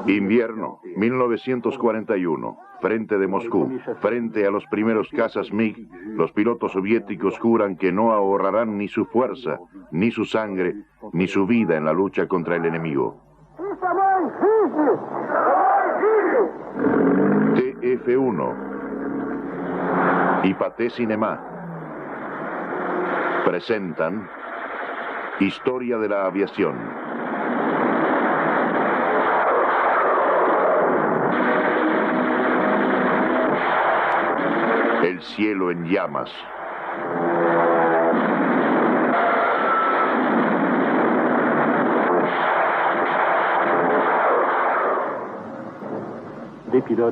Invierno, 1941. Frente de Moscú. Frente a los primeros cazas MiG, los pilotos soviéticos juran que no ahorrarán ni su fuerza, ni su sangre, ni su vida en la lucha contra el enemigo. TF-1 y Pathé Cinema presentan Historia de la Aviación. El cielo en llamas.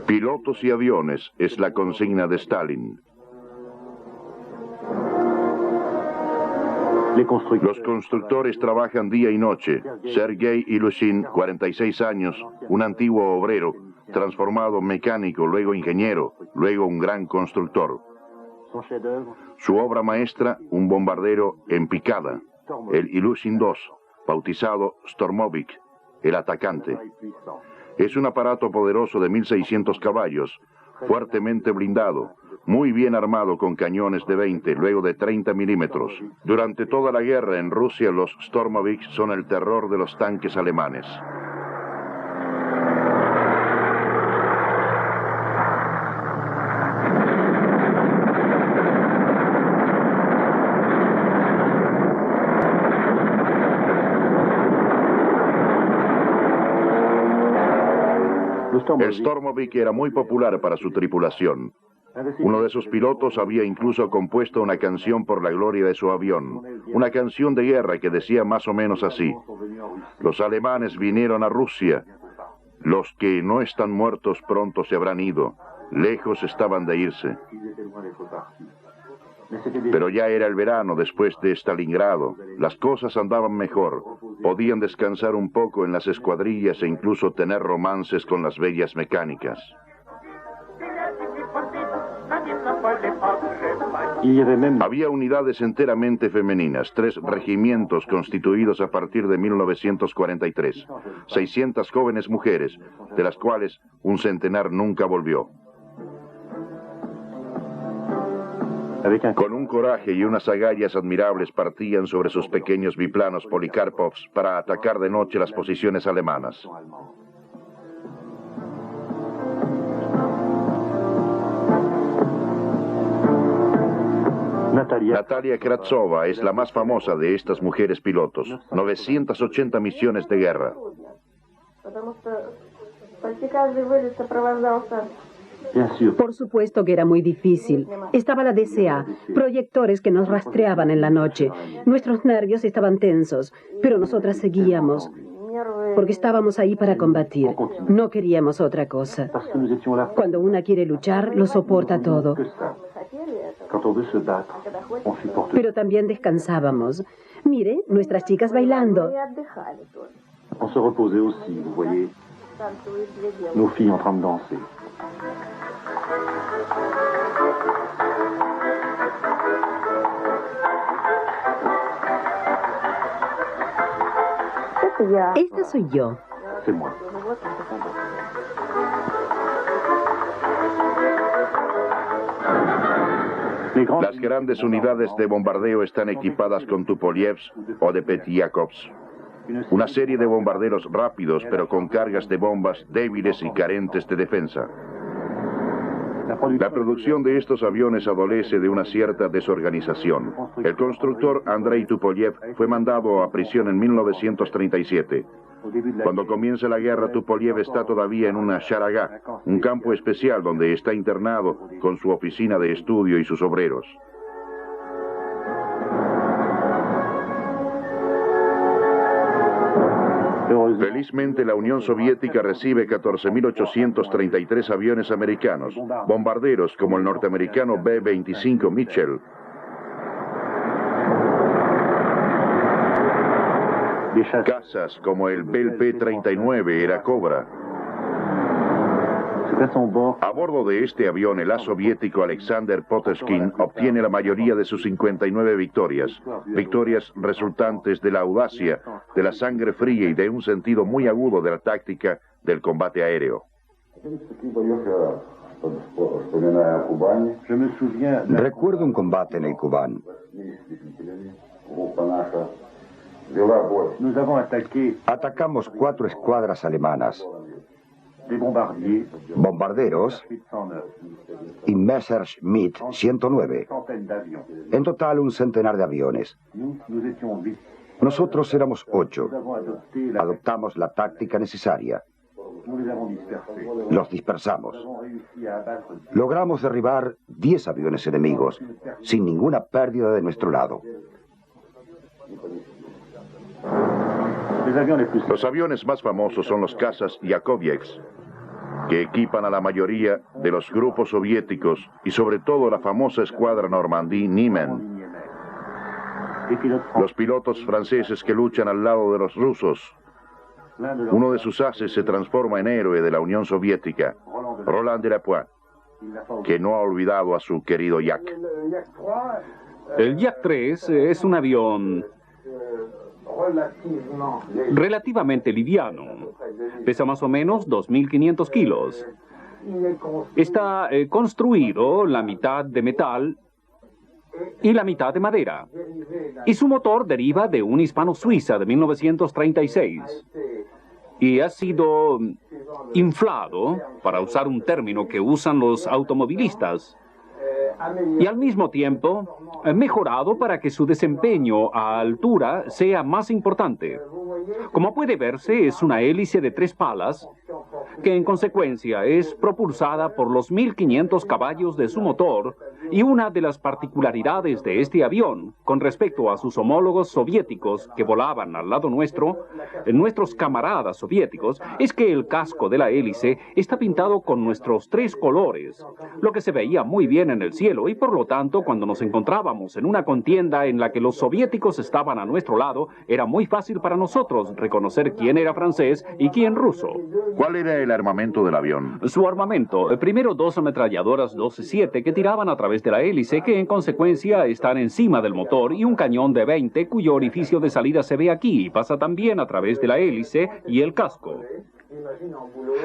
Pilotos y aviones es la consigna de Stalin. Los constructores trabajan día y noche. Sergei Ilushin, 46 años, un antiguo obrero, transformado mecánico, luego ingeniero, luego un gran constructor. Su obra maestra, un bombardero en picada, el Ilushin II, bautizado Stormovik, el atacante. Es un aparato poderoso de 1.600 caballos, fuertemente blindado, muy bien armado con cañones de 20, luego de 30 milímetros. Durante toda la guerra en Rusia, los Stormovik son el terror de los tanques alemanes. El Stormovik era muy popular para su tripulación. Uno de sus pilotos había incluso compuesto una canción por la gloria de su avión, una canción de guerra que decía más o menos así: los alemanes vinieron a Rusia, los que no están muertos pronto se habrán ido, lejos estaban de irse. Pero ya era el verano después de Stalingrado, las cosas andaban mejor, podían descansar un poco en las escuadrillas e incluso tener romances con las bellas mecánicas. Había unidades enteramente femeninas, 3 regimientos constituidos a partir de 1943, 600 jóvenes mujeres, de las cuales un centenar nunca volvió. Con un coraje y unas agallas admirables partían sobre sus pequeños biplanos Polikarpovs para atacar de noche las posiciones alemanas. Natalia Kravtsova es la más famosa de estas mujeres pilotos. 980 misiones de guerra. Por supuesto que era muy difícil. Estaba la DCA, proyectores que nos rastreaban en la noche. Nuestros nervios estaban tensos, pero nosotras seguíamos, porque estábamos ahí para combatir. No queríamos otra cosa. Cuando una quiere luchar, lo soporta todo. Pero también descansábamos. Mire, nuestras chicas bailando. On se reposait aussi, vous voyez, nos filles en train de danser. Esta soy yo. C'est moi. Las grandes unidades de bombardeo están equipadas con Tupolyevs o de Petyakovs. Una serie de bombarderos rápidos, pero con cargas de bombas débiles y carentes de defensa. La producción de estos aviones adolece de una cierta desorganización. El constructor Andrei Tupolyev fue mandado a prisión en 1937. Cuando comienza la guerra, Tupolyev está todavía en una Sharagá, un campo especial donde está internado con su oficina de estudio y sus obreros. Felizmente, la Unión Soviética recibe 14.833 aviones americanos, bombarderos como el norteamericano B-25 Mitchell. Cazas como el Bell P-39 era Cobra. A bordo de este avión, el as soviético Alexander Potemkin obtiene la mayoría de sus 59 victorias. Victorias resultantes de la audacia, de la sangre fría y de un sentido muy agudo de la táctica del combate aéreo. Recuerdo un combate en el Kubán. Atacamos 4 escuadras alemanas, bombarderos y Messerschmitt 109. En total, un centenar de aviones. Nosotros éramos 8. Adoptamos la táctica necesaria. Los dispersamos. Logramos derribar 10 aviones enemigos, sin ninguna pérdida de nuestro lado. Los aviones más famosos son los cazas Yakovieks, que equipan a la mayoría de los grupos soviéticos y sobre todo la famosa escuadra Normandie Niemen. Los pilotos franceses que luchan al lado de los rusos. Uno de sus haces se transforma en héroe de la Unión Soviética, Roland Delapoix, que no ha olvidado a su querido Yak. El Yak-3 es un avión relativamente liviano. Pesa más o menos 2.500 kilos. Está construido la mitad de metal y la mitad de madera. Y su motor deriva de un hispano-suiza de 1936. Y ha sido inflado, para usar un término que usan los automovilistas, y al mismo tiempo mejorado para que su desempeño a altura sea más importante. Como puede verse, es una hélice de 3 palas, que en consecuencia es propulsada por los 1.500 caballos de su motor, y una de las particularidades de este avión, con respecto a sus homólogos soviéticos que volaban al lado nuestro, nuestros camaradas soviéticos, es que el casco de la hélice está pintado con nuestros 3 colores, lo que se veía muy bien en el cielo, y por lo tanto, cuando nos encontrábamos en una contienda en la que los soviéticos estaban a nuestro lado, era muy fácil para nosotros reconocer quién era francés y quién ruso. ¿Cuál era el armamento del avión? Su armamento, primero 2 ametralladoras 12-7 que tiraban a través de la hélice, que en consecuencia están encima del motor, y un cañón de 20 cuyo orificio de salida se ve aquí y pasa también a través de la hélice y el casco.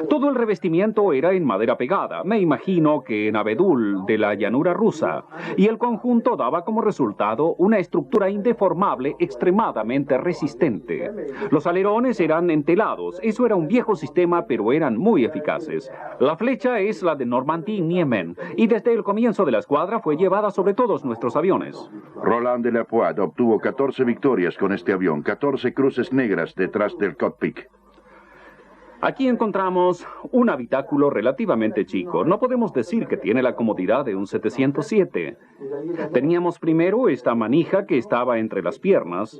Todo el revestimiento era en madera pegada, me imagino que en abedul de la llanura rusa, y el conjunto daba como resultado una estructura indeformable extremadamente resistente. Los alerones eran entelados, eso era un viejo sistema, pero eran muy eficaces. La flecha es la de Normandie Niemen, y desde el comienzo de la escuadra fue llevada sobre todos nuestros aviones. Roland Delapoix obtuvo 14 victorias con este avión, 14 cruces negras detrás del cockpit. Aquí encontramos un habitáculo relativamente chico. No podemos decir que tiene la comodidad de un 707. Teníamos primero esta manija que estaba entre las piernas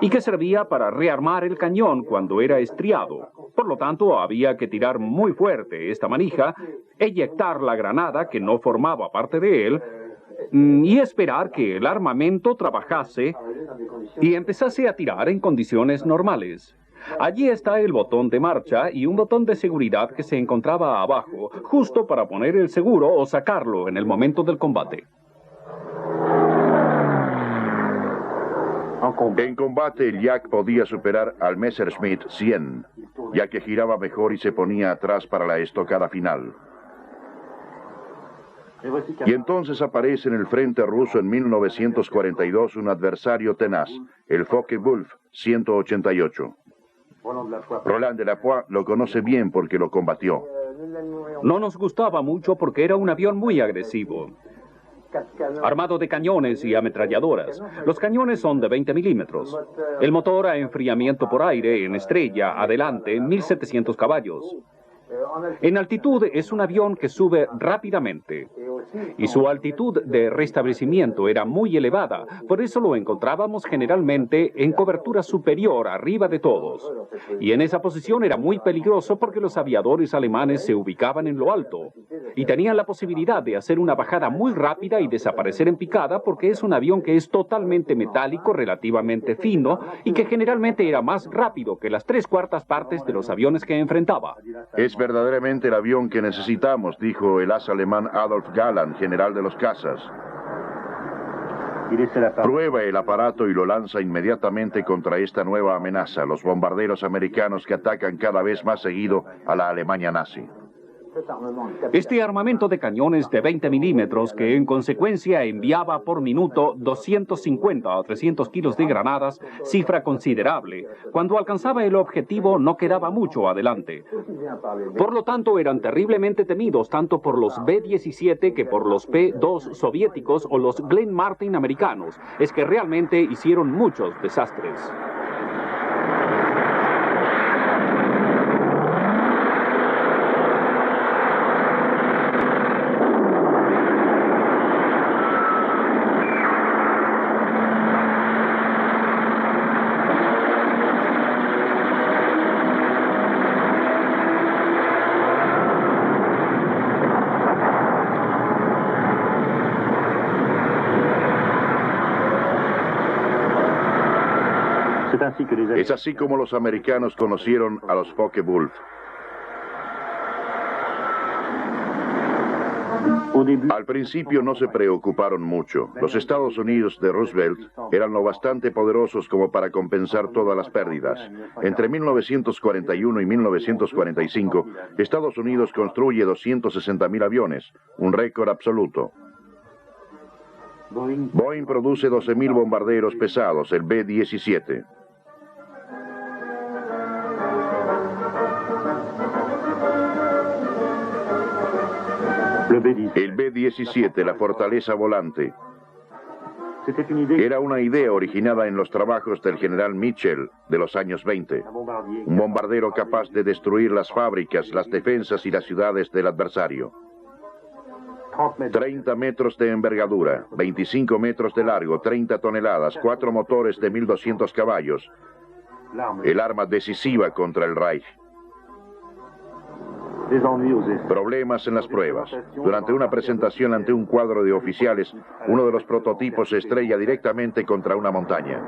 y que servía para rearmar el cañón cuando era estriado. Por lo tanto, había que tirar muy fuerte esta manija, eyectar la granada que no formaba parte de él y esperar que el armamento trabajase y empezase a tirar en condiciones normales. Allí está el botón de marcha y un botón de seguridad que se encontraba abajo, justo para poner el seguro o sacarlo en el momento del combate. En combate, el Yak podía superar al Messerschmitt 100, ya que giraba mejor y se ponía atrás para la estocada final. Y entonces aparece en el frente ruso en 1942 un adversario tenaz, el Focke-Wulf 188. Roland Delapoix lo conoce bien porque lo combatió. No nos gustaba mucho porque era un avión muy agresivo, armado de cañones y ametralladoras. Los cañones son de 20 milímetros. El motor a enfriamiento por aire en estrella, adelante, 1.700 caballos. En altitud es un avión que sube rápidamente y su altitud de restablecimiento era muy elevada, por eso lo encontrábamos generalmente en cobertura superior, arriba de todos. Y en esa posición era muy peligroso porque los aviadores alemanes se ubicaban en lo alto y tenían la posibilidad de hacer una bajada muy rápida y desaparecer en picada porque es un avión que es totalmente metálico, relativamente fino y que generalmente era más rápido que las 3/4 partes de los aviones que enfrentaba. Es verdaderamente el avión que necesitamos, dijo el as alemán Adolf Galland, general de los cazas. Prueba el aparato y lo lanza inmediatamente contra esta nueva amenaza, los bombarderos americanos que atacan cada vez más seguido a la Alemania nazi. Este armamento de cañones de 20 milímetros, que en consecuencia enviaba por minuto 250 a 300 kilos de granadas, cifra considerable. Cuando alcanzaba el objetivo no quedaba mucho adelante. Por lo tanto, eran terriblemente temidos tanto por los B-17 que por los P-2 soviéticos o los Glenn Martin americanos. Es que realmente hicieron muchos desastres. Es así como los americanos conocieron a los Focke-Wulf. Al principio no se preocuparon mucho. Los Estados Unidos de Roosevelt eran lo bastante poderosos como para compensar todas las pérdidas. Entre 1941 y 1945, Estados Unidos construye 260.000 aviones, un récord absoluto. Boeing produce 12.000 bombarderos pesados, el B-17. El B-17, la fortaleza volante, era una idea originada en los trabajos del general Mitchell de los años 20. Un bombardero capaz de destruir las fábricas, las defensas y las ciudades del adversario. 30 metros de envergadura, 25 metros de largo, 30 toneladas, 4 motores de 1.200 caballos. El arma decisiva contra el Reich. Problemas en las pruebas. Durante una presentación ante un cuadro de oficiales, uno de los prototipos se estrella directamente contra una montaña.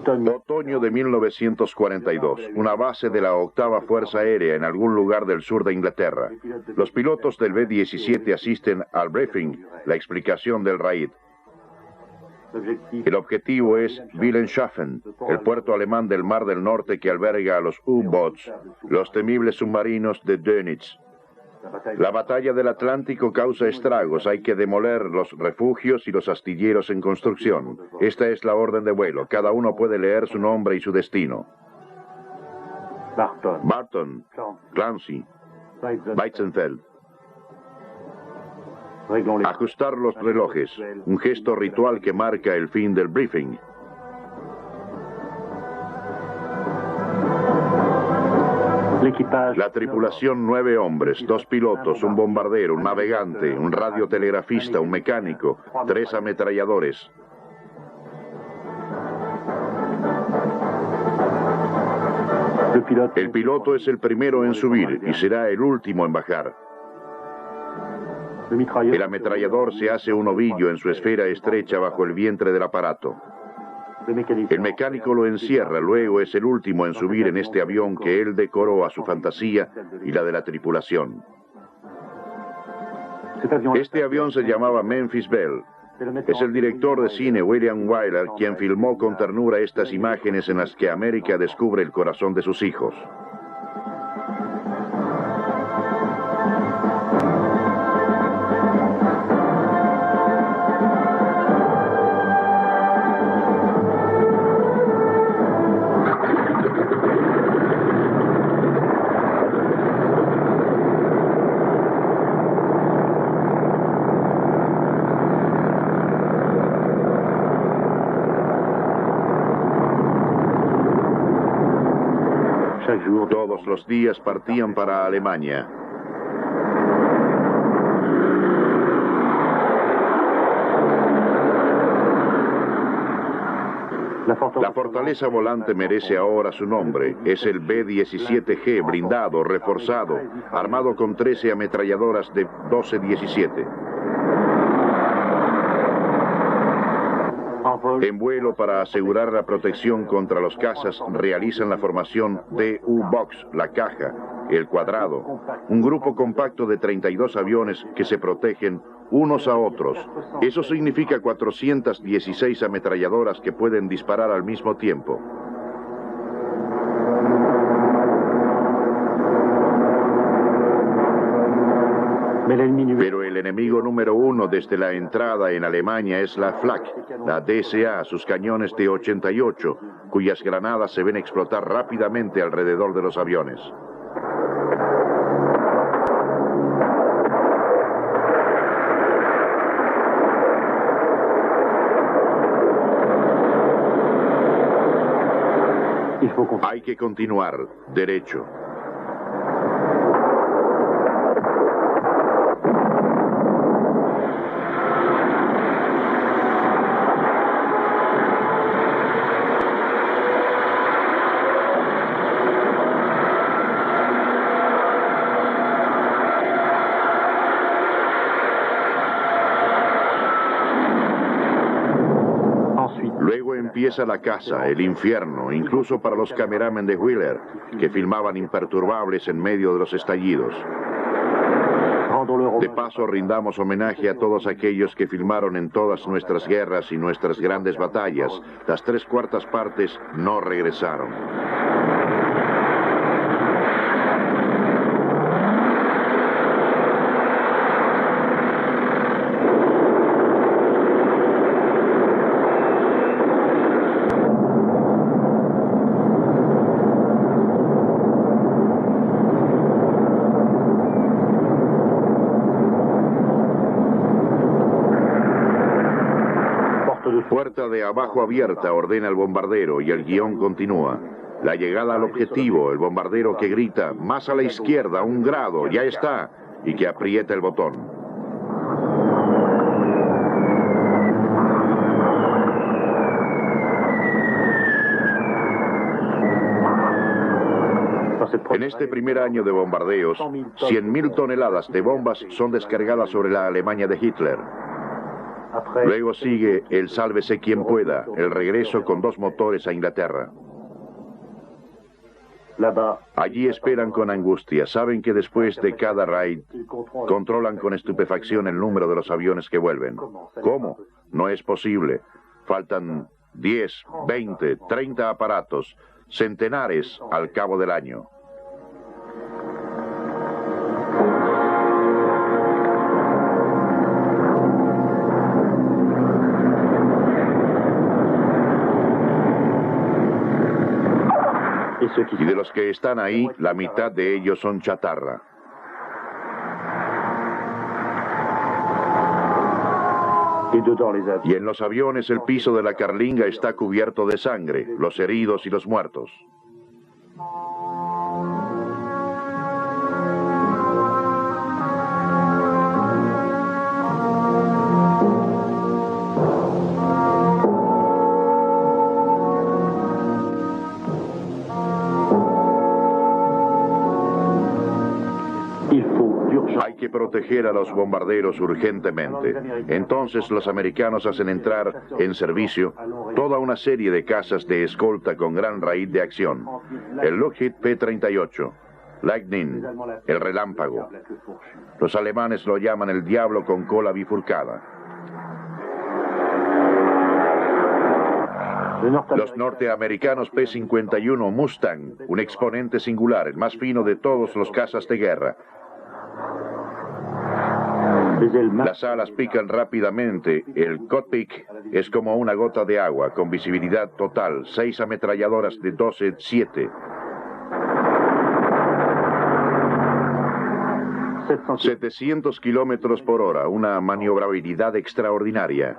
Otoño de 1942, una base de la 8ª Fuerza Aérea en algún lugar del sur de Inglaterra. Los pilotos del B-17 asisten al briefing, la explicación del raid. El objetivo es Wilhelmshaven, el puerto alemán del Mar del Norte que alberga a los U-Boats, los temibles submarinos de Dönitz. La batalla del Atlántico causa estragos, hay que demoler los refugios y los astilleros en construcción. Esta es la orden de vuelo, cada uno puede leer su nombre y su destino. Barton, Clancy, Weizenfeld. Ajustar los relojes, un gesto ritual que marca el fin del briefing. La tripulación 9 hombres, 2 pilotos, un bombardero, un navegante, un radiotelegrafista, un mecánico, 3 ametralladores. El piloto es el primero en subir y será el último en bajar. El ametrallador se hace un ovillo en su esfera estrecha bajo el vientre del aparato. El mecánico lo encierra, luego es el último en subir en este avión que él decoró a su fantasía y la de la tripulación. Este avión se llamaba Memphis Belle. Es el director de cine William Wyler quien filmó con ternura estas imágenes en las que América descubre el corazón de sus hijos. Todos los días partían para Alemania. La fortaleza volante merece ahora su nombre. Es el B-17G, blindado, reforzado, armado con 13 ametralladoras de 12-17. En vuelo, para asegurar la protección contra los cazas, realizan la formación DU-Box, la caja, el cuadrado, un grupo compacto de 32 aviones que se protegen unos a otros. Eso significa 416 ametralladoras que pueden disparar al mismo tiempo. Pero el enemigo número uno desde la entrada en Alemania es la Flak, la DSA, sus cañones de 88, cuyas granadas se ven explotar rápidamente alrededor de los aviones. Hay que continuar, derecho. Luego empieza la caza, el infierno, incluso para los cameramen de Wheeler, que filmaban imperturbables en medio de los estallidos. De paso, rindamos homenaje a todos aquellos que filmaron en todas nuestras guerras y nuestras grandes batallas. Las 3/4 partes no regresaron. Puerta de abajo abierta, ordena el bombardero y el guión continúa. La llegada al objetivo, el bombardero que grita, más a la izquierda, 1 grado, ya está, y que aprieta el botón. En este primer año de bombardeos, 100.000 toneladas de bombas son descargadas sobre la Alemania de Hitler. Luego sigue el sálvese quien pueda, el regreso con 2 motores a Inglaterra. Allí esperan con angustia, saben que después de cada raid controlan con estupefacción el número de los aviones que vuelven. ¿Cómo? No es posible. Faltan 10, 20, 30 aparatos, centenares al cabo del año. Y de los que están ahí, la mitad de ellos son chatarra. Y en los aviones el piso de la carlinga está cubierto de sangre, los heridos y los muertos. Hay que proteger a los bombarderos urgentemente. Entonces los americanos hacen entrar en servicio toda una serie de cazas de escolta con gran raíz de acción. El Lockheed P-38, Lightning, el relámpago. Los alemanes lo llaman el diablo con cola bifurcada. Los norteamericanos P-51 Mustang, un exponente singular, el más fino de todos los cazas de guerra. Las alas pican rápidamente, el cockpit es como una gota de agua, con visibilidad total, 6 ametralladoras de 12-7. 700 kilómetros por hora, una maniobrabilidad extraordinaria.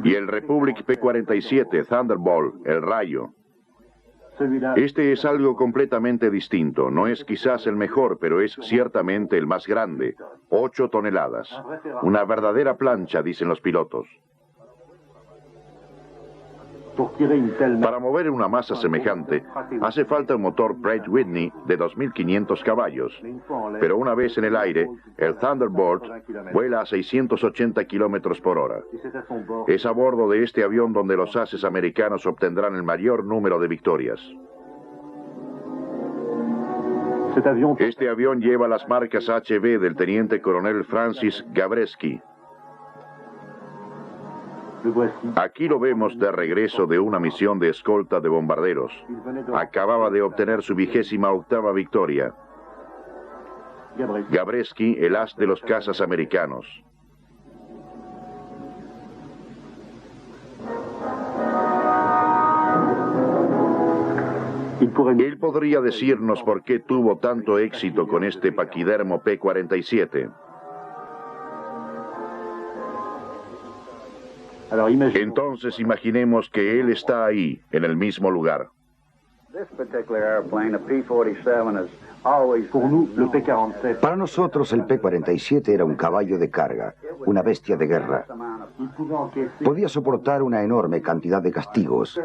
Y el Republic P-47 Thunderbolt, el Rayo. Este es algo completamente distinto. No es quizás el mejor, pero es ciertamente el más grande. 8 toneladas. Una verdadera plancha, dicen los pilotos. Para mover una masa semejante, hace falta un motor Pratt Whitney de 2.500 caballos. Pero una vez en el aire, el Thunderbolt vuela a 680 kilómetros por hora. Es a bordo de este avión donde los ases americanos obtendrán el mayor número de victorias. Este avión lleva las marcas HB del teniente coronel Francis Gabreski. Aquí lo vemos de regreso de una misión de escolta de bombarderos. Acababa de obtener su 28ª victoria. Gabreski, el as de los cazas americanos. Él podría decirnos por qué tuvo tanto éxito con este paquidermo P-47. Entonces imaginemos que él está ahí, en el mismo lugar. Para nosotros el P-47 era un caballo de carga, una bestia de guerra. Podía soportar una enorme cantidad de castigos.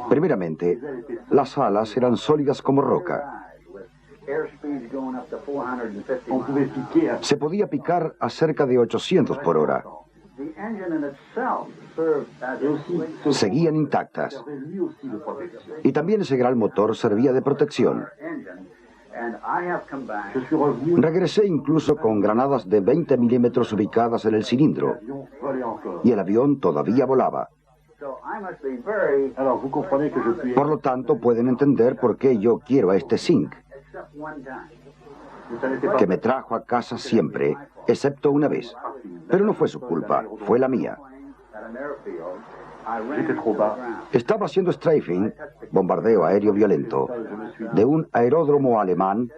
Primeramente, las alas eran sólidas como roca. Se podía picar a cerca de 800 por hora. Seguían intactas. Y también ese gran motor servía de protección. Regresé incluso con granadas de 20 milímetros ubicadas en el cilindro. Y el avión todavía volaba. Por lo tanto, pueden entender por qué yo quiero a este Zinc, que me trajo a casa siempre, excepto una vez. Pero no fue su culpa, fue la mía. Estaba haciendo strafing, bombardeo aéreo violento, de un aeródromo alemán.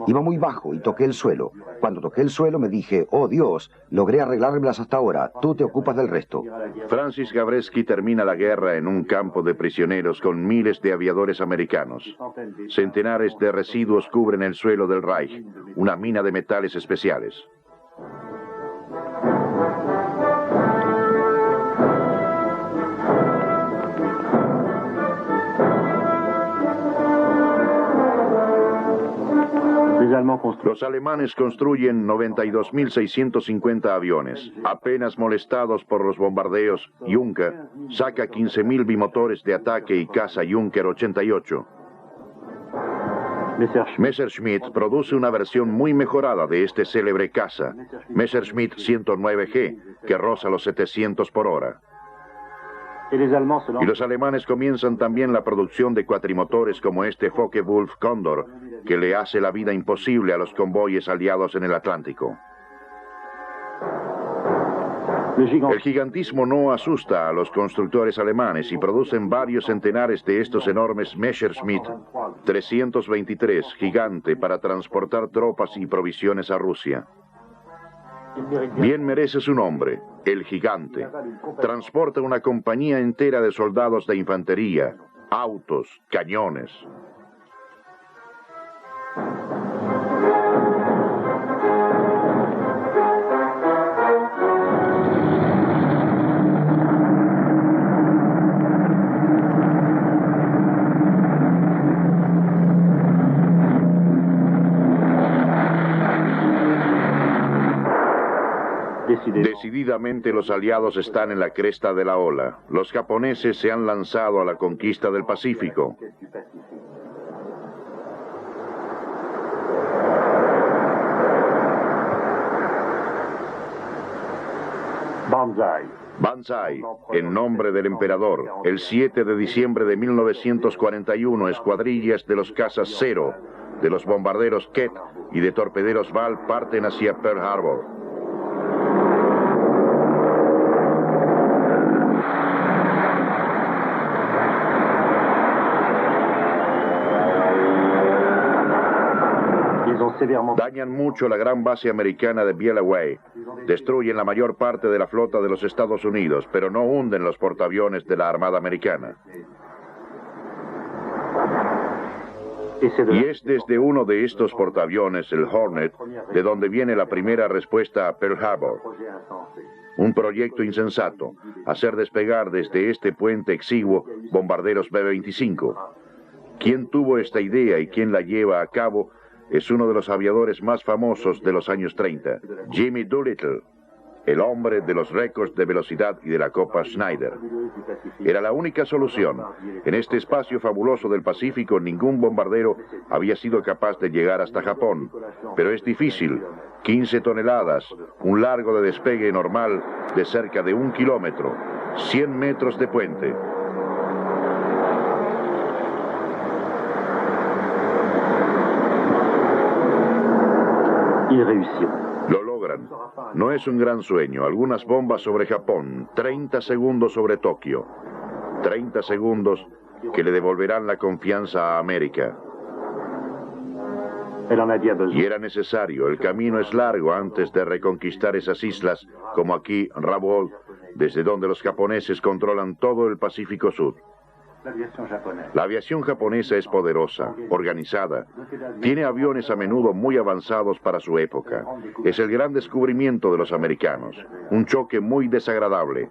Iba muy bajo y toqué el suelo. Cuando toqué el suelo me dije, oh Dios, logré arreglármelas hasta ahora, tú te ocupas del resto. Francis Gabreski termina la guerra en un campo de prisioneros con miles de aviadores americanos. Centenares de residuos cubren el suelo del Reich, una mina de metales especiales. Los alemanes construyen 92.650 aviones. Apenas molestados por los bombardeos, Junker saca 15.000 bimotores de ataque y caza Junker 88. Messerschmitt produce una versión muy mejorada de este célebre caza, Messerschmitt 109G, que roza los 700 por hora. Y los alemanes comienzan también la producción de cuatrimotores como este Focke-Wulf Condor, que le hace la vida imposible a los convoyes aliados en el Atlántico. El gigantismo no asusta a los constructores alemanes y producen varios centenares de estos enormes Messerschmitt 323, gigante, para transportar tropas y provisiones a Rusia. Bien merece su nombre, el gigante. Transporta una compañía entera de soldados de infantería, autos, cañones. Decididamente los aliados están en la cresta de la ola. Los japoneses se han lanzado a la conquista del Pacífico. Banzai, en nombre del emperador, el 7 de diciembre de 1941, escuadrillas de los cazas Zero, de los bombarderos Ket y de torpederos Val parten hacia Pearl Harbor. Dañan mucho la gran base americana de Bielaway. Destruyen la mayor parte de la flota de los Estados Unidos, pero no hunden los portaaviones de la Armada Americana. Y es desde uno de estos portaaviones, el Hornet, de donde viene la primera respuesta a Pearl Harbor. Un proyecto insensato, hacer despegar desde este puente exiguo bombarderos B-25. Quien tuvo esta idea y quien la lleva a cabo es uno de los aviadores más famosos de los años 30, Jimmy Doolittle, el hombre de los récords de velocidad y de la Copa Schneider. Era la única solución. En este espacio fabuloso del Pacífico, ningún bombardero había sido capaz de llegar hasta Japón. Pero es difícil. 15 toneladas, un largo de despegue normal de cerca de 1 kilómetro, 100 metros de puente. Lo logran. No es un gran sueño. Algunas bombas sobre Japón, 30 segundos sobre Tokio. 30 segundos que le devolverán la confianza a América. Y era necesario. El camino es largo antes de reconquistar esas islas, como aquí Rabaul, desde donde los japoneses controlan todo el Pacífico Sur. La aviación japonesa es poderosa, organizada. Tiene aviones a menudo muy avanzados para su época. Es el gran descubrimiento de los americanos. Un choque muy desagradable.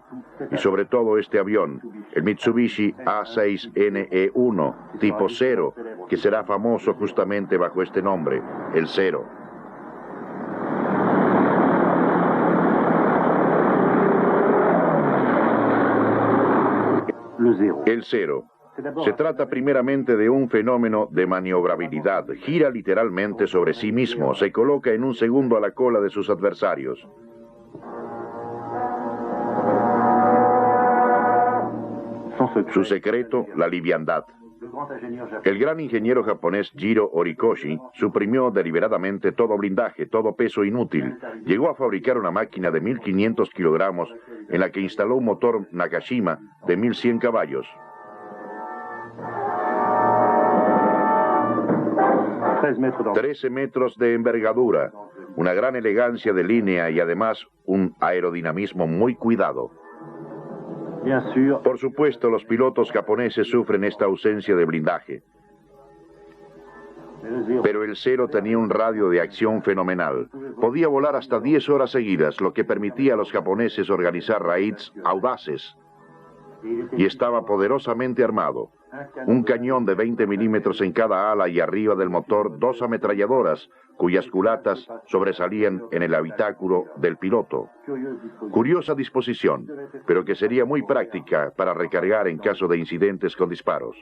Y sobre todo este avión, el Mitsubishi A6NE1, tipo 0, que será famoso justamente bajo este nombre, el 0. El 0. Se trata primeramente de un fenómeno de maniobrabilidad. Gira literalmente sobre sí mismo. Se coloca en un segundo a la cola de sus adversarios. Su secreto, la liviandad. El gran ingeniero japonés Jiro Horikoshi suprimió deliberadamente todo blindaje, todo peso inútil. Llegó a fabricar una máquina de 1.500 kilogramos en la que instaló un motor Nakashima de 1.100 caballos. 13 metros de envergadura, una gran elegancia de línea y además un aerodinamismo muy cuidado. Por supuesto, los pilotos japoneses sufren esta ausencia de blindaje. Pero el 0 tenía un radio de acción fenomenal. Podía volar hasta 10 horas seguidas, lo que permitía a los japoneses organizar raids audaces. Y estaba poderosamente armado. Un cañón de 20 milímetros en cada ala y arriba del motor 2 ametralladoras, cuyas culatas sobresalían en el habitáculo del piloto. Curiosa disposición, pero que sería muy práctica para recargar en caso de incidentes con disparos.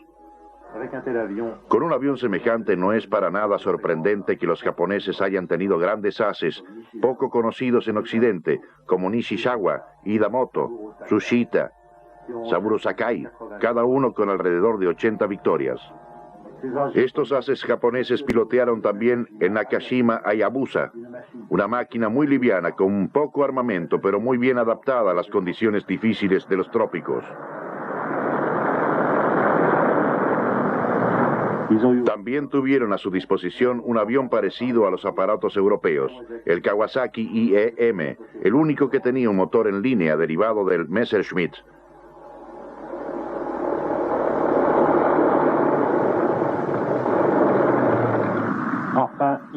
Con un avión semejante no es para nada sorprendente que los japoneses hayan tenido grandes ases, poco conocidos en Occidente, como Nishizawa, Hidamoto, Tsushita, Saburo Sakai, cada uno con alrededor de 80 victorias. Estos ases japoneses pilotearon también el Nakashima Hayabusa, una máquina muy liviana con un poco armamento, pero muy bien adaptada a las condiciones difíciles de los trópicos. También tuvieron a su disposición un avión parecido a los aparatos europeos, el Kawasaki IEM, el único que tenía un motor en línea derivado del Messerschmitt.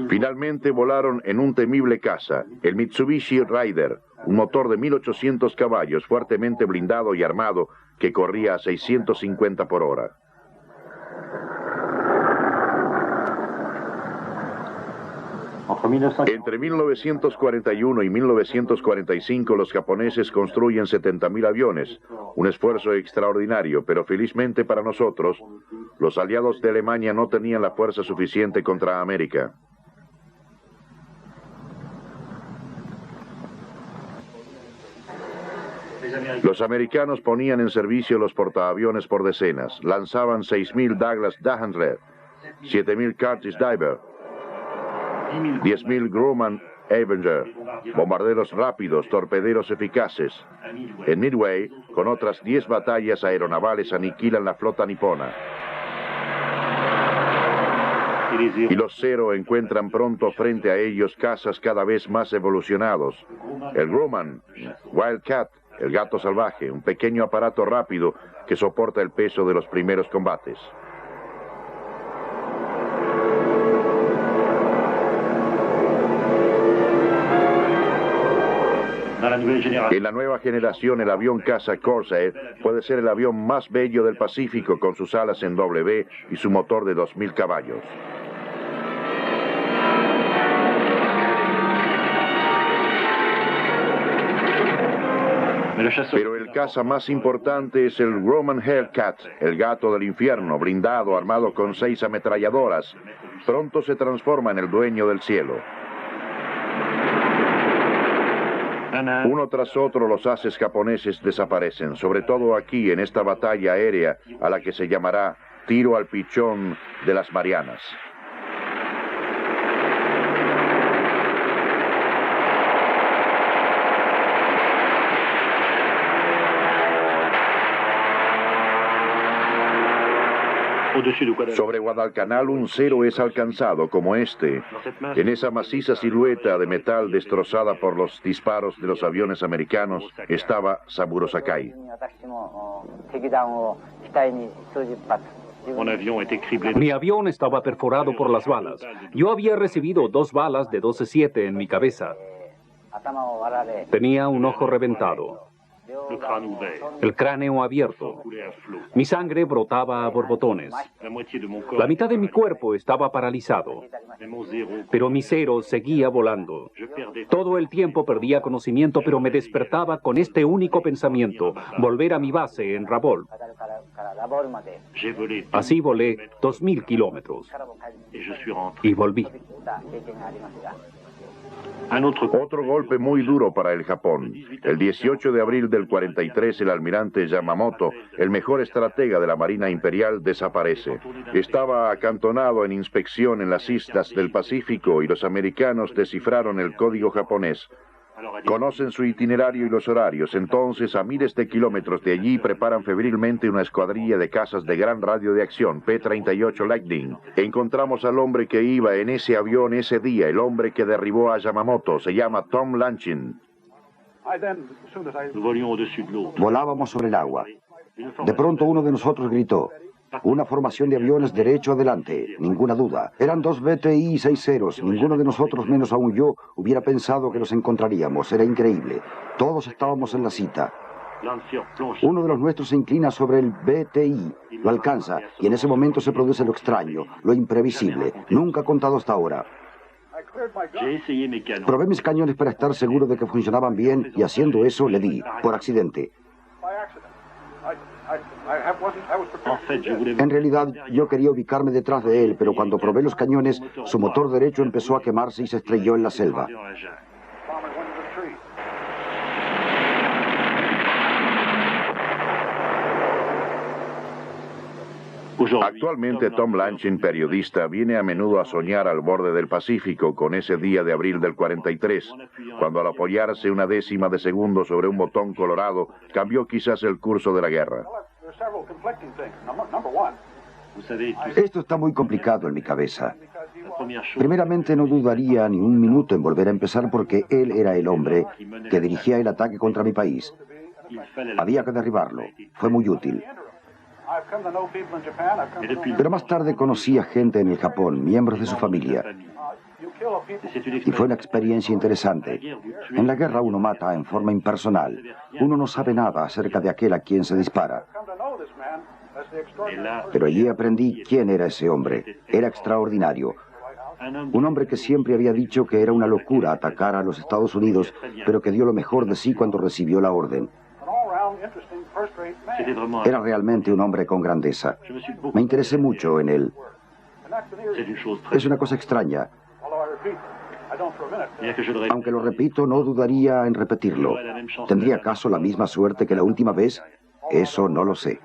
Finalmente volaron en un temible caza, el Mitsubishi Raider, un motor de 1.800 caballos fuertemente blindado y armado que corría a 650 por hora. Entre 1941 y 1945 los japoneses construyen 70.000 aviones, un esfuerzo extraordinario, pero felizmente para nosotros, los aliados de Alemania no tenían la fuerza suficiente contra América. Los americanos ponían en servicio los portaaviones por decenas, lanzaban 6.000 Douglas Dahanred, 7.000 Curtiss Diver, 10.000 Grumman Avenger, bombarderos rápidos, torpederos eficaces. En Midway, con otras 10 batallas aeronavales aniquilan la flota nipona. Y los 0 encuentran pronto frente a ellos cazas cada vez más evolucionados. El Grumman, Wildcat, el gato salvaje, un pequeño aparato rápido que soporta el peso de los primeros combates. En la nueva generación, el avión caza Corsair puede ser el avión más bello del Pacífico con sus alas en W y su motor de 2000 caballos. Pero el caza más importante es el Roman Hellcat, el gato del infierno, blindado, armado con 6 ametralladoras. Pronto se transforma en el dueño del cielo. Uno tras otro los haces japoneses desaparecen, sobre todo aquí en esta batalla aérea a la que se llamará Tiro al Pichón de las Marianas. Sobre Guadalcanal un cero es alcanzado como este. En esa maciza silueta de metal destrozada por los disparos de los aviones americanos estaba Saburo Sakai. Mi avión estaba perforado por las balas. Yo había recibido 2 balas de 12-7 en mi cabeza. Tenía un ojo reventado. El cráneo abierto. Mi sangre brotaba a borbotones. La mitad de mi cuerpo estaba paralizado. Pero mi cero seguía volando. Todo el tiempo perdía conocimiento, pero me despertaba con este único pensamiento: volver a mi base en Rabaul. Así volé 2000 kilómetros. Y volví. Otro golpe muy duro para el Japón. El 18 de abril del 43, el almirante Yamamoto, el mejor estratega de la Marina Imperial, desaparece. Estaba acantonado en inspección en las islas del Pacífico y los americanos descifraron el código japonés. Conocen su itinerario y los horarios, entonces a miles de kilómetros de allí preparan febrilmente una escuadrilla de cazas de gran radio de acción, P-38 Lightning. Encontramos al hombre que iba en ese avión ese día, el hombre que derribó a Yamamoto, se llama Tom Lanchin. Volábamos sobre el agua. De pronto uno de nosotros gritó: una formación de aviones derecho adelante, ninguna duda. Eran 2 BTI 6-0. Ninguno de nosotros, menos aún yo, hubiera pensado que los encontraríamos. Era increíble. Todos estábamos en la cita. Uno de los nuestros se inclina sobre el BTI, lo alcanza, y en ese momento se produce lo extraño, lo imprevisible, nunca contado hasta ahora. Probé mis cañones para estar seguro de que funcionaban bien, y haciendo eso le di, por accidente. En realidad, yo quería ubicarme detrás de él, pero cuando probé los cañones, su motor derecho empezó a quemarse y se estrelló en la selva. Actualmente Tom Lanchin, periodista, viene a menudo a soñar al borde del Pacífico con ese día de abril del 43, cuando al apoyarse una décima de segundo sobre un botón colorado, cambió quizás el curso de la guerra. Esto está muy complicado en mi cabeza. Primeramente, no dudaría ni un minuto en volver a empezar porque él era el hombre que dirigía el ataque contra mi país. Había que derribarlo. Fue muy útil. Pero más tarde conocí a gente en el Japón, miembros de su familia. Y fue una experiencia interesante. En la guerra uno mata en forma impersonal. Uno no sabe nada acerca de aquel a quien se dispara. Pero allí aprendí quién era ese hombre. Era extraordinario. Un hombre que siempre había dicho que era una locura atacar a los Estados Unidos, pero que dio lo mejor de sí cuando recibió la orden. Era realmente un hombre con grandeza. Me interesé mucho en él. Es una cosa extraña. Aunque lo repito, no dudaría en repetirlo. ¿Tendría acaso la misma suerte que la última vez? Eso no lo sé.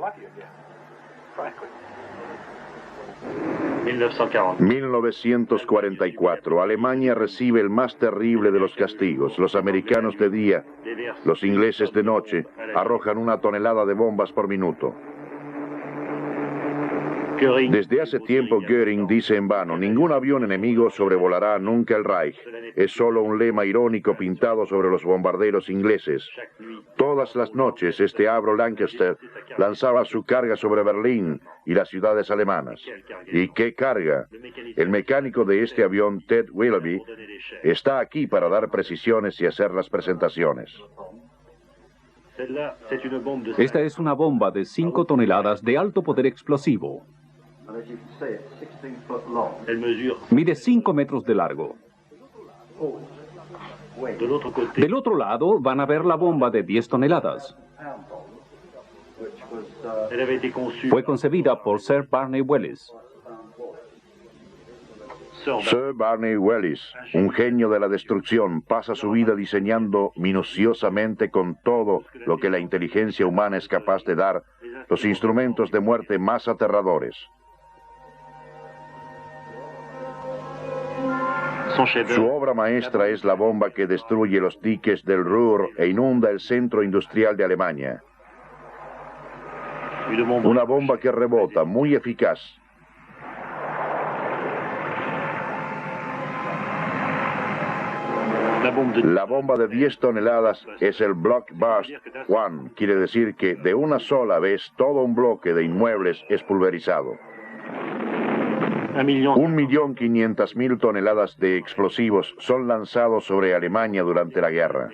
1944. Alemania recibe el más terrible de los castigos. Los americanos de día, los ingleses de noche, arrojan 1 tonelada de bombas por minuto. Desde hace tiempo Göring dice en vano: ningún avión enemigo sobrevolará nunca el Reich. Es solo un lema irónico pintado sobre los bombarderos ingleses. Todas las noches este Avro Lancaster lanzaba su carga sobre Berlín y las ciudades alemanas. ¿Y qué carga? El mecánico de este avión, Ted Willoughby, Está aquí para dar precisiones y hacer las presentaciones. Esta es una bomba de 5 toneladas de alto poder explosivo. Mide 5 metros de largo. Del otro lado van a ver la bomba de 10 toneladas. Fue concebida por Sir Barney Wells. Sir Barney Wells, un genio de la destrucción, pasa su vida diseñando minuciosamente con todo lo que la inteligencia humana es capaz de dar los instrumentos de muerte más aterradores. Su obra maestra es la bomba que destruye los diques del Ruhr e inunda el centro industrial de Alemania. Una bomba que rebota, muy eficaz. La bomba de 10 toneladas es el Blockburst One, quiere decir que de una sola vez todo un bloque de inmuebles es pulverizado. 1.500.000 toneladas de explosivos son lanzados sobre Alemania durante la guerra.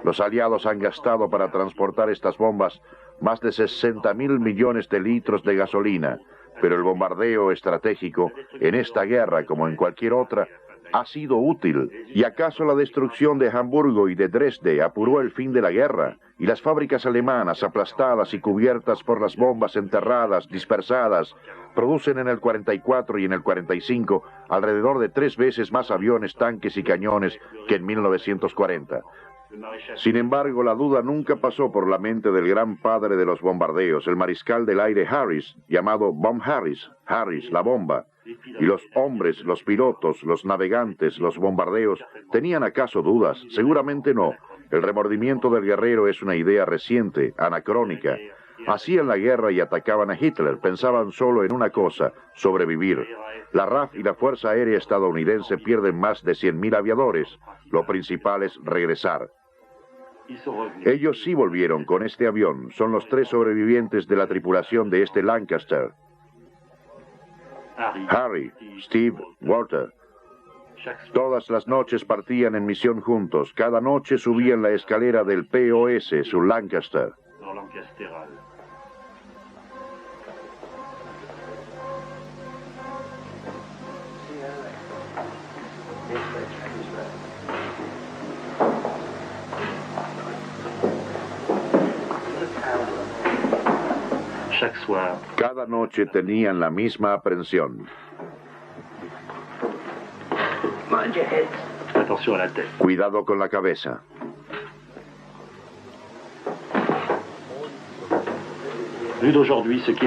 Los aliados han gastado para transportar estas bombas más de 60.000 millones de litros de gasolina, pero el bombardeo estratégico en esta guerra, como en cualquier otra, ha sido útil. ¿Y acaso la destrucción de Hamburgo y de Dresde apuró el fin de la guerra? Y las fábricas alemanas, aplastadas y cubiertas por las bombas enterradas, dispersadas, producen en el 44 y en el 45 alrededor de 3 veces más aviones, tanques y cañones que en 1940. Sin embargo, la duda nunca pasó por la mente del gran padre de los bombardeos, el mariscal del aire Harris, llamado Bomb Harris, Harris, la bomba. Y los hombres, los pilotos, los navegantes, los bombardeos, ¿tenían acaso dudas? Seguramente no. El remordimiento del guerrero es una idea reciente, anacrónica. Hacían la guerra y atacaban a Hitler, pensaban solo en una cosa, sobrevivir. La RAF y la Fuerza Aérea Estadounidense pierden más de 100.000 aviadores. Lo principal es regresar. Ellos sí volvieron con este avión. Son los 3 sobrevivientes de la tripulación de este Lancaster. Harry, Steve, Walter. Todas las noches partían en misión juntos. Cada noche subían la escalera del POS, su Lancaster. Cada noche tenían la misma aprensión. Cuidado con la cabeza.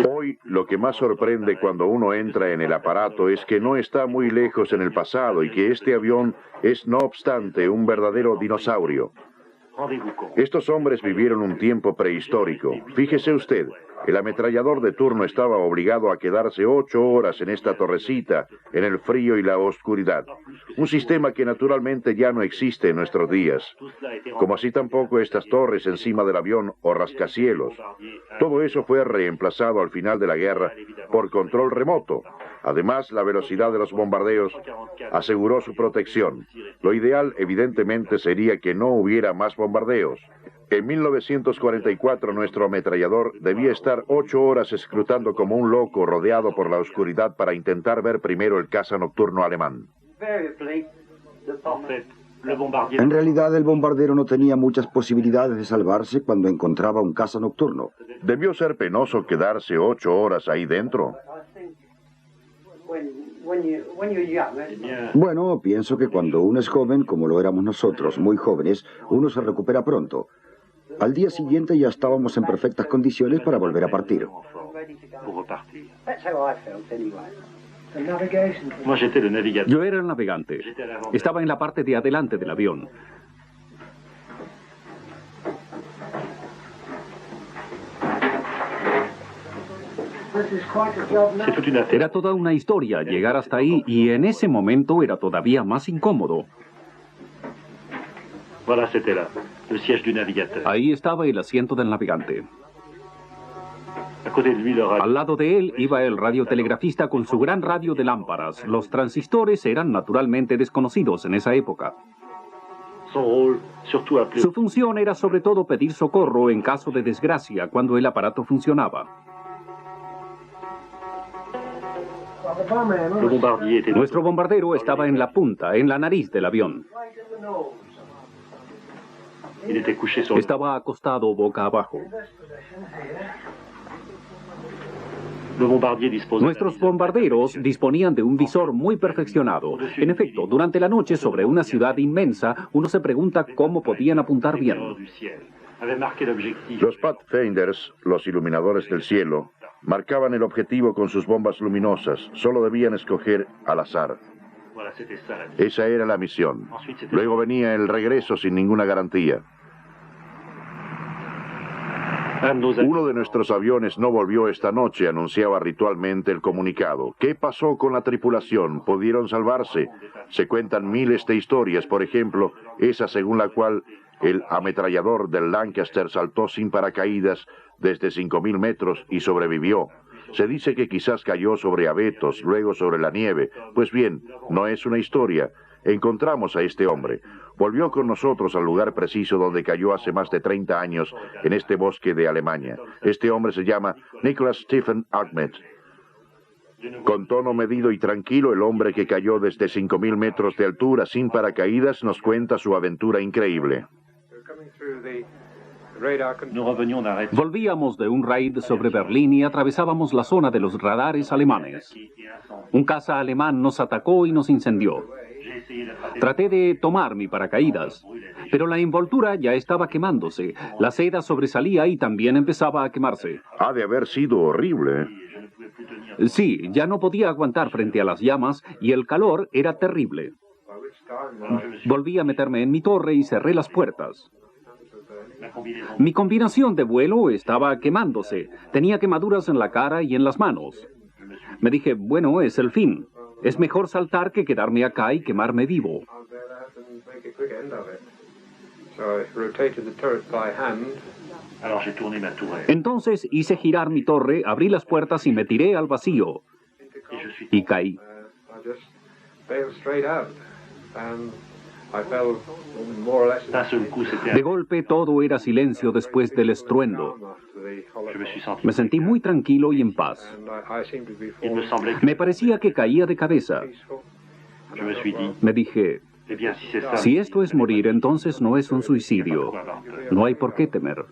Hoy, lo que más sorprende cuando uno entra en el aparato es que no está muy lejos en el pasado y que este avión es, no obstante, un verdadero dinosaurio. Estos hombres vivieron un tiempo prehistórico. Fíjese usted, el ametrallador de turno estaba obligado a quedarse 8 horas en esta torrecita, en el frío y la oscuridad. Un sistema que naturalmente ya no existe en nuestros días. Como así tampoco estas torres encima del avión o rascacielos. Todo eso fue reemplazado al final de la guerra por control remoto. Además, la velocidad de los bombardeos aseguró su protección. Lo ideal, evidentemente, sería que no hubiera más bombardeos. En 1944, nuestro ametrallador debía estar 8 horas escrutando como un loco rodeado por la oscuridad para intentar ver primero el caza nocturno alemán. En realidad, el bombardero no tenía muchas posibilidades de salvarse cuando encontraba un caza nocturno. Debió ser penoso quedarse 8 horas ahí dentro. Bueno, pienso que cuando uno es joven, como lo éramos nosotros, muy jóvenes, uno se recupera pronto. Al día siguiente ya estábamos en perfectas condiciones para volver a partir. Yo era el navegante. Estaba en la parte de adelante del avión. Era toda una historia llegar hasta ahí y en ese momento era todavía más incómodo. Ahí estaba el asiento del navegante. Al lado de él iba el radiotelegrafista con su gran radio de lámparas. Los transistores eran naturalmente desconocidos en esa época. Su función era sobre todo pedir socorro en caso de desgracia cuando el aparato funcionaba. Nuestro bombardero estaba en la punta, en la nariz del avión. Estaba acostado boca abajo. Nuestros bombarderos disponían de un visor muy perfeccionado. En efecto, durante la noche sobre una ciudad inmensa, uno se pregunta cómo podían apuntar bien. Los Pathfinders, los iluminadores del cielo, marcaban el objetivo con sus bombas luminosas. Solo debían escoger al azar. Esa era la misión. Luego venía el regreso sin ninguna garantía. Uno de nuestros aviones no volvió esta noche, anunciaba ritualmente el comunicado. ¿Qué pasó con la tripulación? ¿Pudieron salvarse? Se cuentan miles de historias, por ejemplo, esa según la cual el ametrallador del Lancaster saltó sin paracaídas desde 5.000 metros y sobrevivió. Se dice que quizás cayó sobre abetos, luego sobre la nieve. Pues bien, no es una historia. Encontramos a este hombre. Volvió con nosotros al lugar preciso donde cayó hace más de 30 años, en este bosque de Alemania. Este hombre se llama Nicholas Stephen Ahmed. Con tono medido y tranquilo, el hombre que cayó desde 5.000 metros de altura sin paracaídas nos cuenta su aventura increíble. Volvíamos de un raid sobre Berlín y atravesábamos la zona de los radares alemanes. Un caza alemán nos atacó y nos incendió. Traté de tomar mi paracaídas, pero la envoltura ya estaba quemándose. La seda sobresalía y también empezaba a quemarse. Ha de haber sido horrible. Sí, ya no podía aguantar frente a las llamas y el calor era terrible. Volví a meterme en mi torre y cerré las puertas. Mi combinación de vuelo estaba quemándose. Tenía quemaduras en la cara y en las manos. Me dije, bueno, es el fin. Es mejor saltar que quedarme acá y quemarme vivo. Entonces hice girar mi torre, abrí las puertas y me tiré al vacío. Y caí. De golpe todo era silencio después del estruendo. Me sentí muy tranquilo y en paz. Me parecía que caía de cabeza. Me dije, si esto es morir, entonces no es un suicidio. No hay por qué temer.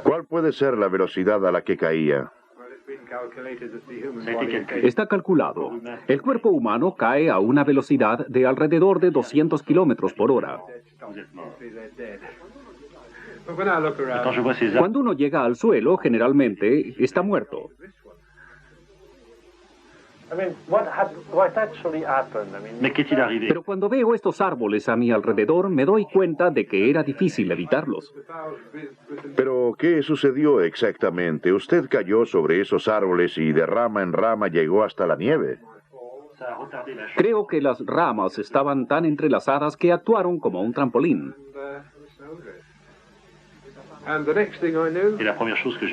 ¿Cuál puede ser la velocidad a la que caía? Está calculado. El cuerpo humano cae a una velocidad de alrededor de 200 kilómetros por hora. Cuando uno llega al suelo, generalmente está muerto. Pero cuando veo estos árboles a mi alrededor, me doy cuenta de que era difícil evitarlos. Pero, ¿qué sucedió exactamente? Usted cayó sobre esos árboles y de rama en rama llegó hasta la nieve. Creo que las ramas estaban tan entrelazadas que actuaron como un trampolín.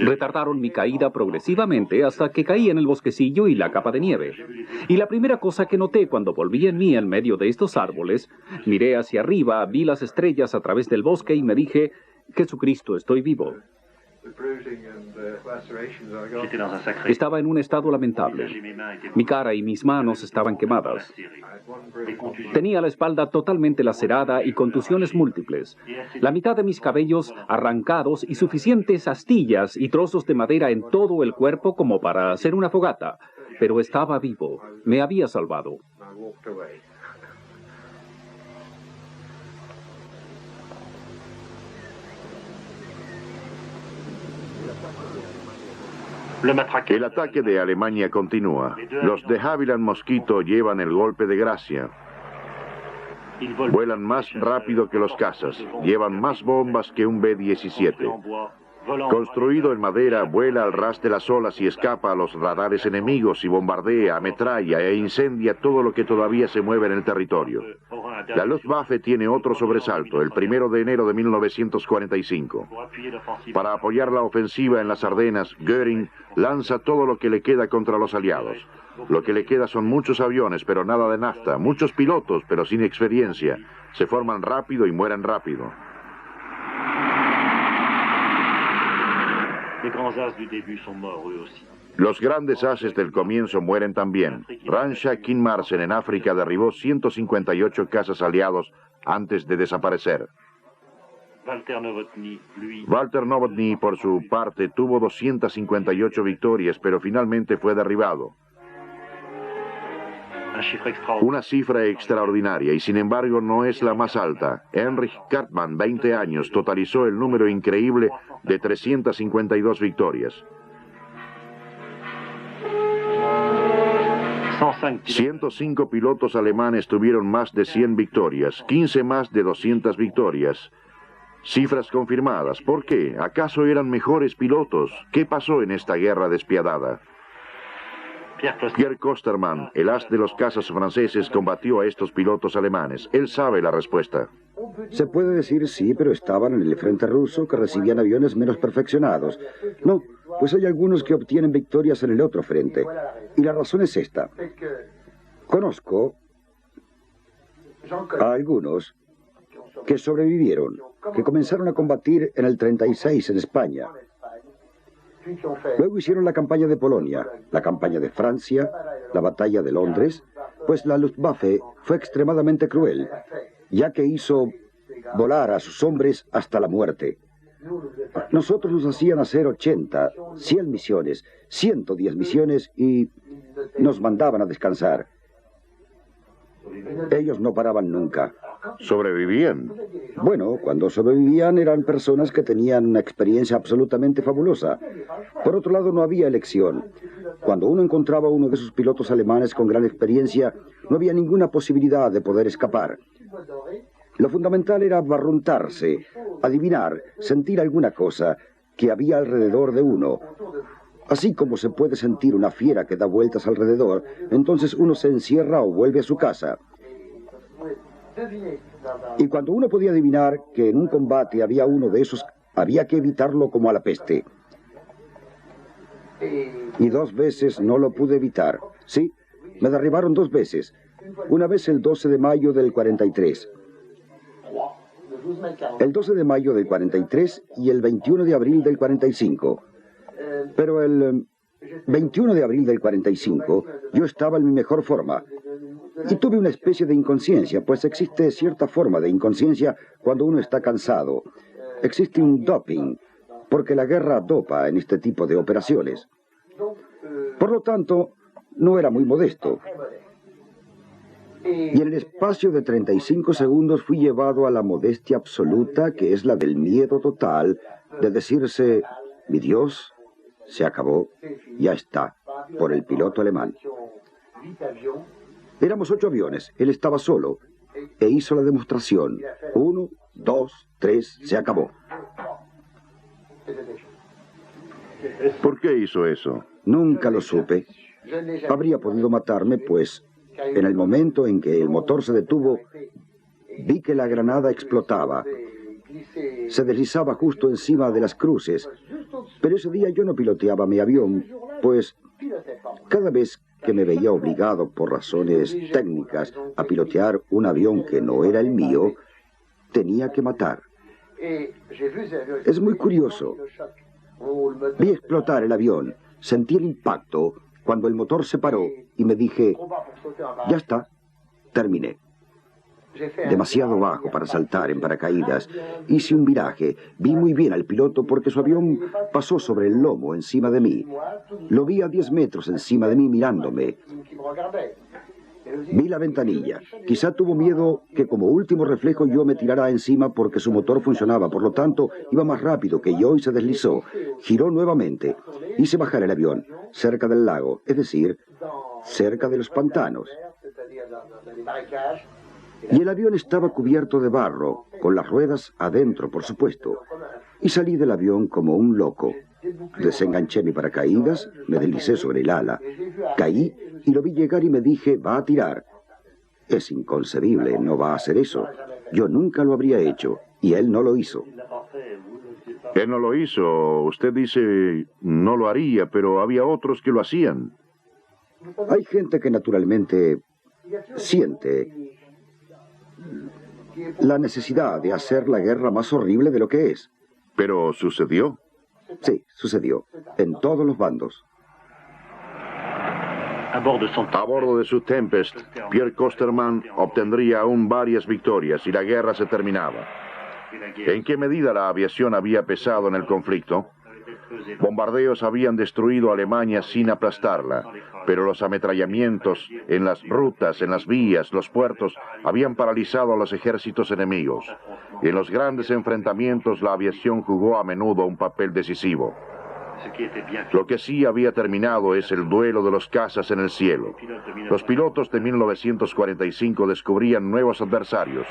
Retardaron mi caída progresivamente hasta que caí en el bosquecillo y la capa de nieve. Y la primera cosa que noté cuando volví en mí en medio de estos árboles, miré hacia arriba, vi las estrellas a través del bosque y me dije, Jesucristo, estoy vivo. Estaba en un estado lamentable. Mi cara y mis manos estaban quemadas. Tenía la espalda totalmente lacerada y contusiones múltiples. La mitad de mis cabellos arrancados y suficientes astillas y trozos de madera en todo el cuerpo como para hacer una fogata. Pero estaba vivo. Me había salvado. El ataque de Alemania continúa. Los de Havilland Mosquito llevan el golpe de gracia. Vuelan más rápido que los cazas. Llevan más bombas que un B-17. Construido en madera, vuela al ras de las olas y escapa a los radares enemigos y bombardea, ametralla e incendia todo lo que todavía se mueve en el territorio. La Luftwaffe tiene otro sobresalto, el 1 de enero de 1945. Para apoyar la ofensiva en las Ardenas, Göring lanza todo lo que le queda contra los aliados. Lo que le queda son muchos aviones, pero nada de nafta, muchos pilotos, pero sin experiencia. Se forman rápido y mueren rápido. Los grandes ases del comienzo mueren también. Ransha Kinmarsen en África derribó 158 cazas aliados antes de desaparecer. Walter Novotny, por su parte, tuvo 258 victorias, pero finalmente fue derribado. Una cifra extraordinaria, y sin embargo no es la más alta. Heinrich Kartmann, 20 años, totalizó el número increíble de 352 victorias. 105 pilotos alemanes tuvieron más de 100 victorias, 15 más de 200 victorias. Cifras confirmadas. ¿Por qué? ¿Acaso eran mejores pilotos? ¿Qué pasó en esta guerra despiadada? Pierre Kostermann, el as de los cazas franceses, combatió a estos pilotos alemanes. Él sabe la respuesta. Se puede decir sí, pero estaban en el frente ruso, que recibían aviones menos perfeccionados. No, pues hay algunos que obtienen victorias en el otro frente. Y la razón es esta. Conozco a algunos que sobrevivieron, que comenzaron a combatir en el 36 en España. Luego hicieron la campaña de Polonia, la campaña de Francia, la batalla de Londres, pues la Luftwaffe fue extremadamente cruel, ya que hizo volar a sus hombres hasta la muerte. Nosotros nos hacían hacer 80, 100 misiones, 110 misiones y nos mandaban a descansar. Ellos no paraban nunca. ¿Sobrevivían? Bueno, cuando sobrevivían eran personas que tenían una experiencia absolutamente fabulosa. Por otro lado, no había elección. Cuando uno encontraba a uno de esos pilotos alemanes con gran experiencia, no había ninguna posibilidad de poder escapar. Lo fundamental era barruntarse, adivinar, sentir alguna cosa que había alrededor de uno. Así como se puede sentir una fiera que da vueltas alrededor, entonces uno se encierra o vuelve a su casa. Y cuando uno podía adivinar que en un combate había uno de esos, había que evitarlo como a la peste. Y 2 veces no lo pude evitar. Sí, me derribaron 2 veces. Una vez el 12 de mayo del 43. El 12 de mayo del 43 y el 21 de abril del 45. Pero el 21 de abril del 45 yo estaba en mi mejor forma. Y tuve una especie de inconsciencia, pues existe cierta forma de inconsciencia cuando uno está cansado. Existe un doping, porque la guerra dopa en este tipo de operaciones. Por lo tanto, no era muy modesto. Y en el espacio de 35 segundos fui llevado a la modestia absoluta, que es la del miedo total, de decirse, mi Dios, se acabó, ya está, por el piloto alemán. Éramos 8 aviones, él estaba solo, e hizo la demostración. 1, 2, 3, se acabó. ¿Por qué hizo eso? Nunca lo supe. Habría podido matarme, pues en el momento en que el motor se detuvo, vi que la granada explotaba. Se deslizaba justo encima de las cruces. Pero ese día yo no piloteaba mi avión, pues cada vez que me veía obligado por razones técnicas a pilotear un avión que no era el mío, tenía que matar. Es muy curioso. Vi explotar el avión, sentí el impacto cuando el motor se paró y me dije, ya está, terminé. Demasiado bajo para saltar en paracaídas. Hice un viraje. Vi muy bien al piloto porque su avión pasó sobre el lomo encima de mí. Lo vi a 10 metros encima de mí mirándome. Vi la ventanilla. Quizá tuvo miedo que como último reflejo yo me tirara encima porque su motor funcionaba. Por lo tanto, iba más rápido que yo y se deslizó. Giró nuevamente. Hice bajar el avión cerca del lago, es decir, cerca de los pantanos. Y el avión estaba cubierto de barro, con las ruedas adentro, por supuesto. Y salí del avión como un loco. Desenganché mi paracaídas, me deslicé sobre el ala. Caí y lo vi llegar y me dije, va a tirar. Es inconcebible, no va a hacer eso. Yo nunca lo habría hecho, y él no lo hizo. Él no lo hizo. Usted dice no lo haría, pero había otros que lo hacían. Hay gente que naturalmente siente la necesidad de hacer la guerra más horrible de lo que es. Pero sucedió. Sí, sucedió. En todos los bandos. A bordo de su Tempest, Pierre Kosterman obtendría aún varias victorias y la guerra se terminaba. ¿En qué medida la aviación había pesado en el conflicto? Bombardeos habían destruido a Alemania sin aplastarla, pero los ametrallamientos en las rutas, en las vías, los puertos, habían paralizado a los ejércitos enemigos. En los grandes enfrentamientos la aviación jugó a menudo un papel decisivo. Lo que sí había terminado es el duelo de los cazas en el cielo. Los pilotos de 1945 descubrían nuevos adversarios.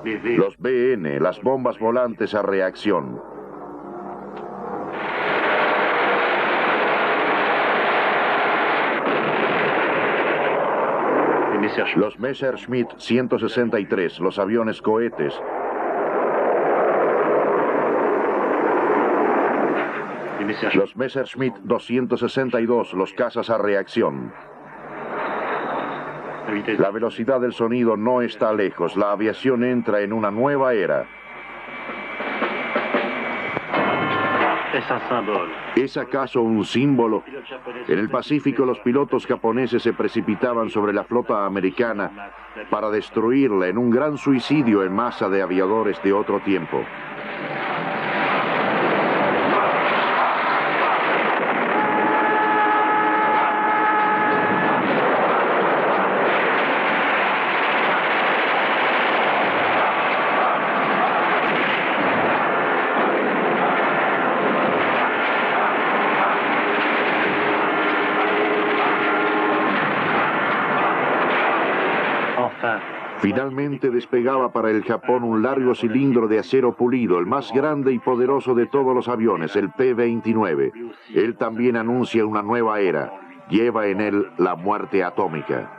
Los BN, las bombas volantes a reacción. Los Messerschmitt 163, los aviones cohetes. Los Messerschmitt 262, los cazas a reacción. La velocidad del sonido no está lejos. La aviación entra en una nueva era. ¿Es acaso un símbolo? En el Pacífico los pilotos japoneses se precipitaban sobre la flota americana para destruirla en un gran suicidio en masa de aviadores de otro tiempo. Finalmente despegaba para el Japón un largo cilindro de acero pulido, el más grande y poderoso de todos los aviones, el P-29. Él también anuncia una nueva era. Lleva en él la muerte atómica.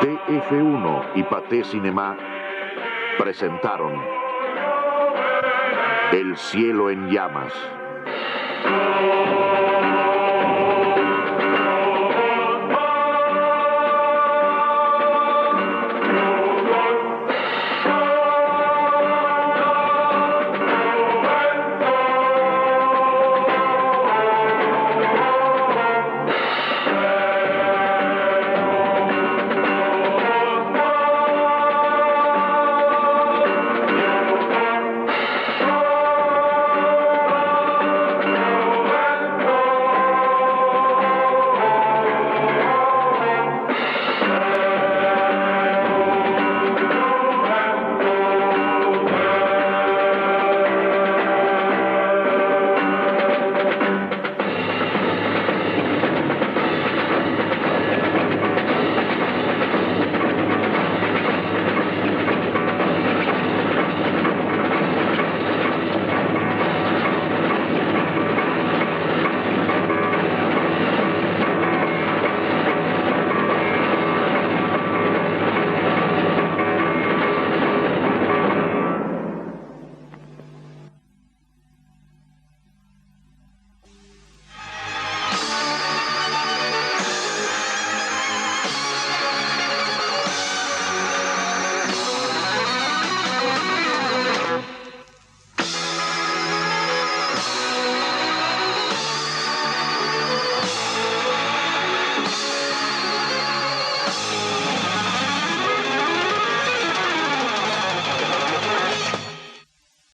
TF-1 y Pathé Cinema presentaron El cielo en llamas.